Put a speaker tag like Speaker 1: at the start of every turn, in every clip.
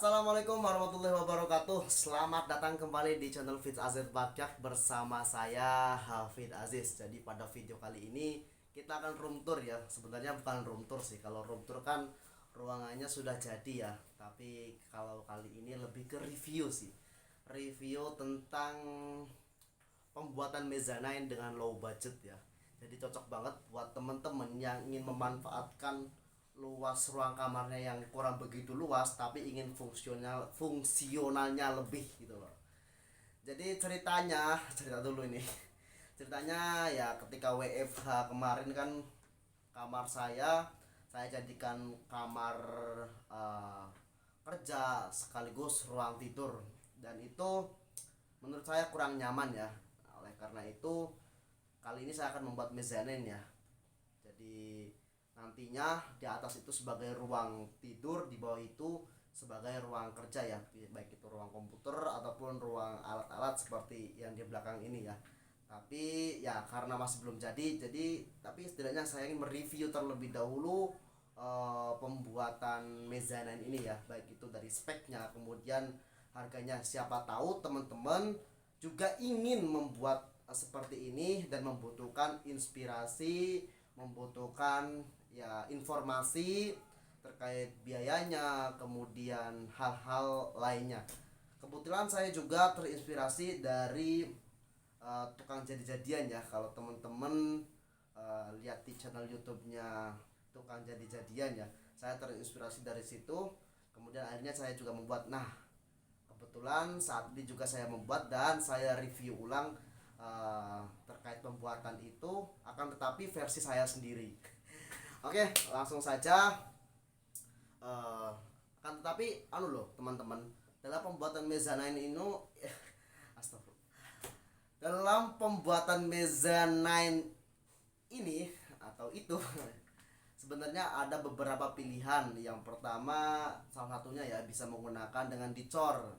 Speaker 1: Assalamualaikum warahmatullahi wabarakatuh. Selamat datang kembali di channel Fit Aziz Badjak bersama saya Hafid Aziz. Jadi pada video kali ini kita akan room tour ya. Sebenarnya bukan room tour sih. Kalau room tour kan ruangannya sudah jadi ya. Tapi kalau kali ini lebih ke review sih. Review tentang pembuatan mezzanine dengan low budget ya. Jadi cocok banget buat temen-temen yang ingin memanfaatkan luas ruang kamarnya yang kurang begitu luas tapi ingin fungsionalnya lebih gitu loh. Jadi cerita dulu ini. Ceritanya ya ketika WFH kemarin kan kamar saya jadikan kamar eh, kerja sekaligus ruang tidur, dan itu menurut saya kurang nyaman ya. Oleh karena itu kali ini saya akan membuat mezzanine ya. Jadi nantinya di atas itu sebagai ruang tidur, di bawah itu sebagai ruang kerja ya, baik itu ruang komputer ataupun ruang alat-alat seperti yang di belakang ini ya. Tapi ya karena masih belum tapi setidaknya saya ingin mereview terlebih dahulu pembuatan mezzanine ini ya, baik itu dari speknya, kemudian harganya. Siapa tahu teman-teman juga ingin membuat seperti ini dan membutuhkan inspirasi, membutuhkan ya informasi terkait biayanya, kemudian hal-hal lainnya. Kebetulan saya juga terinspirasi dari tukang jadi-jadian ya. Kalau teman-teman lihat di channel YouTube-nya tukang jadi-jadian ya, saya terinspirasi dari situ. Kemudian akhirnya saya juga membuat. Nah, kebetulan saat ini juga saya membuat dan saya review ulang terkait pembuatan itu, akan tetapi versi saya sendiri. Oke, langsung saja. uh, Akan tetapi loh teman-teman, dalam pembuatan mezzanine ini astagfirullah, dalam pembuatan mezzanine ini atau itu sebenarnya ada beberapa pilihan. Yang pertama, salah satunya ya bisa menggunakan dengan dicor,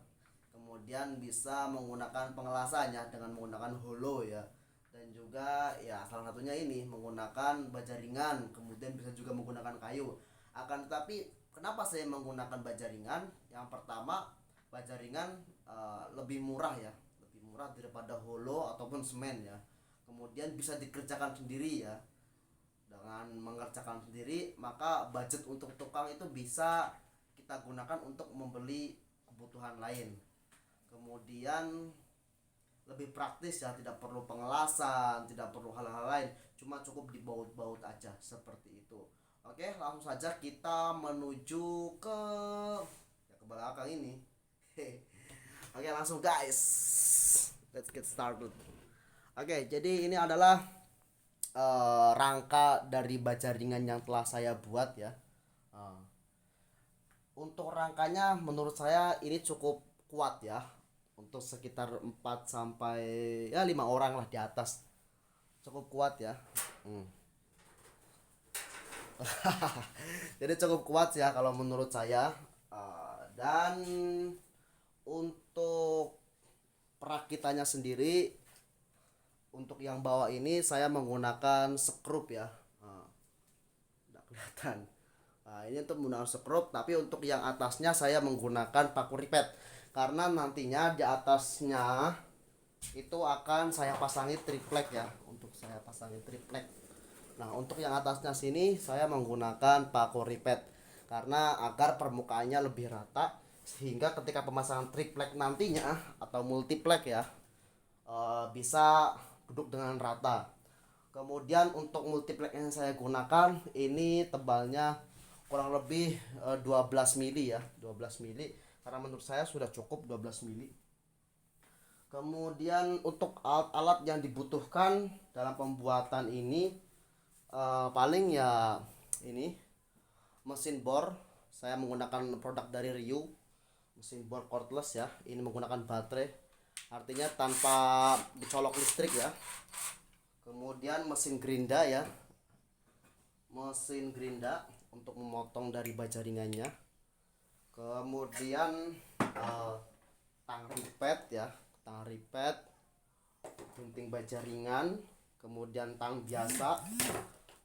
Speaker 1: kemudian bisa menggunakan pengelasannya dengan menggunakan holo ya, dan juga ya salah satunya ini menggunakan baja ringan, kemudian bisa juga menggunakan kayu. Akan tetapi kenapa saya menggunakan baja ringan? Yang pertama, baja ringan lebih murah ya, lebih murah daripada holo ataupun semen ya. Kemudian bisa dikerjakan sendiri ya. Dengan mengerjakan sendiri, maka budget untuk tukang itu bisa kita gunakan untuk membeli kebutuhan lain. Kemudian lebih praktis ya, tidak perlu pengelasan, tidak perlu hal-hal lain, cuma cukup dibaut-baut aja seperti itu. Oke, langsung saja kita menuju ke belakang ini. Oke, langsung guys, let's get started. Oke, jadi ini adalah rangka dari baja ringan yang telah saya buat ya. Uh, untuk rangkanya menurut saya ini cukup kuat ya, untuk sekitar 4 sampai ya 5 orang lah di atas. Cukup kuat ya. Hmm. Jadi cukup kuat ya kalau menurut saya. Dan untuk perakitannya sendiri, untuk yang bawah ini saya menggunakan skrup ya. Tidak kelihatan. Nah, ini untuk menggunakan skrup, tapi untuk yang atasnya saya menggunakan paku ripet, karena nantinya di atasnya itu akan saya pasangi triplek ya. Untuk saya pasangi triplek. Nah, untuk yang atasnya sini saya menggunakan paku ripet karena agar permukaannya lebih rata, sehingga ketika pemasangan triplek nantinya atau multiplek ya, bisa duduk dengan rata. Kemudian untuk multiplek yang saya gunakan ini tebalnya kurang lebih 12 mili ya, 12 mili, karena menurut saya sudah cukup 12 mili. Kemudian untuk alat-alat yang dibutuhkan dalam pembuatan ini, paling ya ini mesin bor. Saya menggunakan produk dari Ryu, mesin bor cordless ya. Ini menggunakan baterai, artinya tanpa dicolok listrik ya. Kemudian mesin gerinda ya, mesin gerinda untuk memotong dari baja ringannya. Kemudian tang ripet ya, tang ripet, gunting baja ringan, kemudian tang biasa,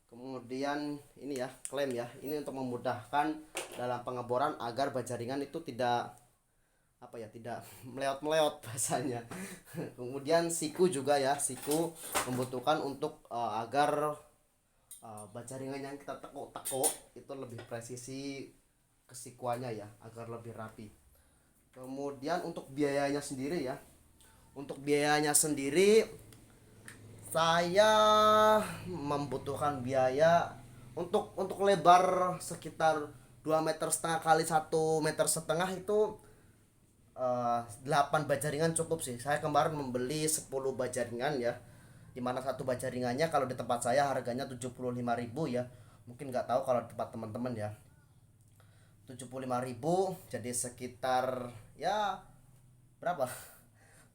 Speaker 1: Kemudian ini ya, klem ya. Ini untuk memudahkan dalam pengeboran agar baja ringan itu tidak apa ya, tidak meleot-meleot bahasanya. Kemudian siku juga ya, siku membutuhkan untuk agar baja ringan yang kita tekuk-tekuk itu lebih presisi kesikuannya ya, agar lebih rapi. Kemudian untuk biayanya sendiri ya, untuk biayanya sendiri saya membutuhkan biaya untuk lebar sekitar 2,5 meter kali 1,5 meter itu 8 baja ringan cukup sih. Saya kemarin membeli 10 baja ringan ya, dimana satu baja ringannya kalau di tempat saya harganya 75.000 ya. Mungkin nggak tahu kalau di tempat teman-teman ya, 75.000 jadi sekitar ya berapa,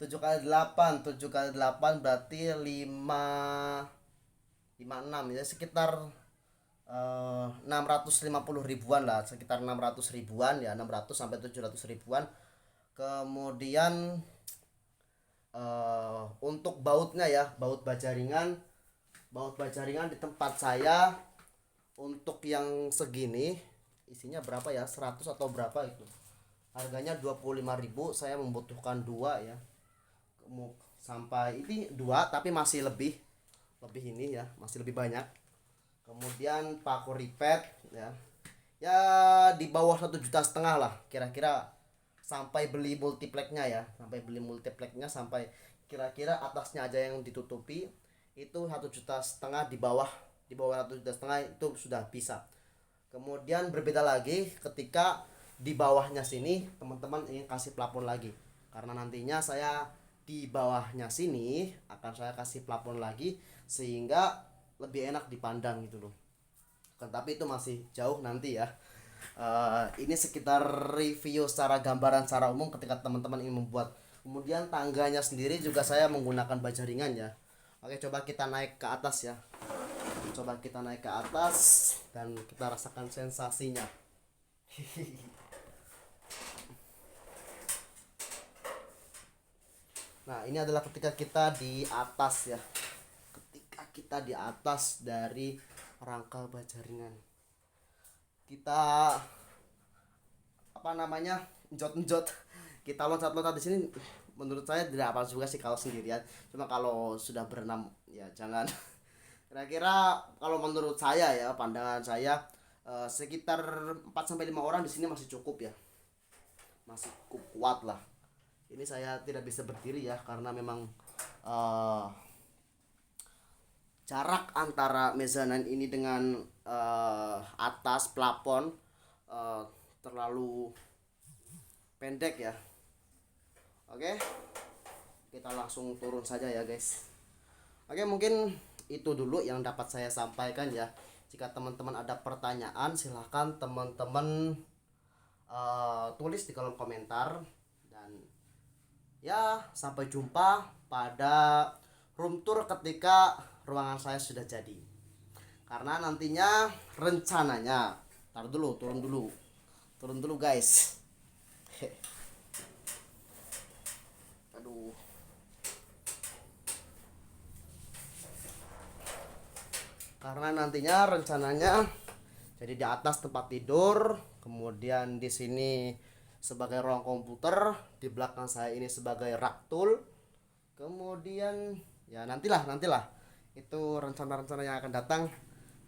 Speaker 1: 7 kali 8, 7 kali 8 berarti 56 ya, sekitar 650 ribuan lah, sekitar 600 ribuan ya, 600 sampai 700 ribuan. Kemudian untuk bautnya ya, baut baja ringan di tempat saya untuk yang segini isinya berapa ya, 100 atau berapa itu, harganya 25.000. Saya membutuhkan dua ya, sampai ini dua, tapi masih lebih ini ya, masih lebih banyak. Kemudian paku ripet ya, ya di bawah 1,5 juta lah kira-kira, sampai beli multipleknya ya, sampai kira-kira atasnya aja yang ditutupi itu 1,5 juta, di bawah 1,5 juta itu sudah bisa. Kemudian berbeda lagi ketika di bawahnya sini teman-teman ingin kasih plafon lagi, karena nantinya saya di bawahnya sini akan saya kasih plafon lagi sehingga lebih enak dipandang gitu loh kan, tapi itu masih jauh nanti ya. Ini sekitar review secara gambaran secara umum ketika teman-teman ingin membuat. Kemudian tangganya sendiri juga saya menggunakan baja ringan ya. Oke, coba kita naik ke atas ya, dan kita rasakan sensasinya. Nah, ini adalah ketika kita di atas ya, dari rangka baja ringan, kita apa namanya, njot-njot, kita loncat-loncat di sini. Menurut saya tidak apa juga sih kalau sendirian, cuma kalau sudah berenam ya jangan. Kira-kira kalau menurut saya ya, pandangan saya sekitar 4 sampai 5 orang di sini masih cukup ya, masih kuat lah. Ini saya tidak bisa berdiri ya, karena memang jarak antara mezanin ini dengan atas plafon terlalu pendek ya. Oke, kita langsung turun saja ya guys. Oke, mungkin itu dulu yang dapat saya sampaikan ya. Jika teman-teman ada pertanyaan silahkan teman-teman tulis di kolom komentar. Dan ya, sampai jumpa pada room tour ketika ruangan saya sudah jadi. Karena nantinya rencananya, turun dulu guys. Aduh. Karena nantinya rencananya jadi di atas tempat tidur, kemudian di sini sebagai ruang komputer, di belakang saya ini sebagai rak tool. Kemudian ya nantilah itu rencana-rencana yang akan datang,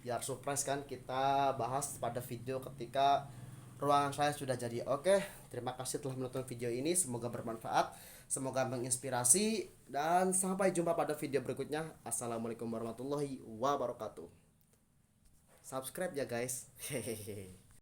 Speaker 1: biar surprise kan, kita bahas pada video ketika ruangan saya sudah jadi. Oke, terima kasih telah menonton video ini, semoga bermanfaat, semoga menginspirasi, dan sampai jumpa pada video berikutnya. Assalamualaikum warahmatullahi wabarakatuh. Subscribe ya guys. Hehehe.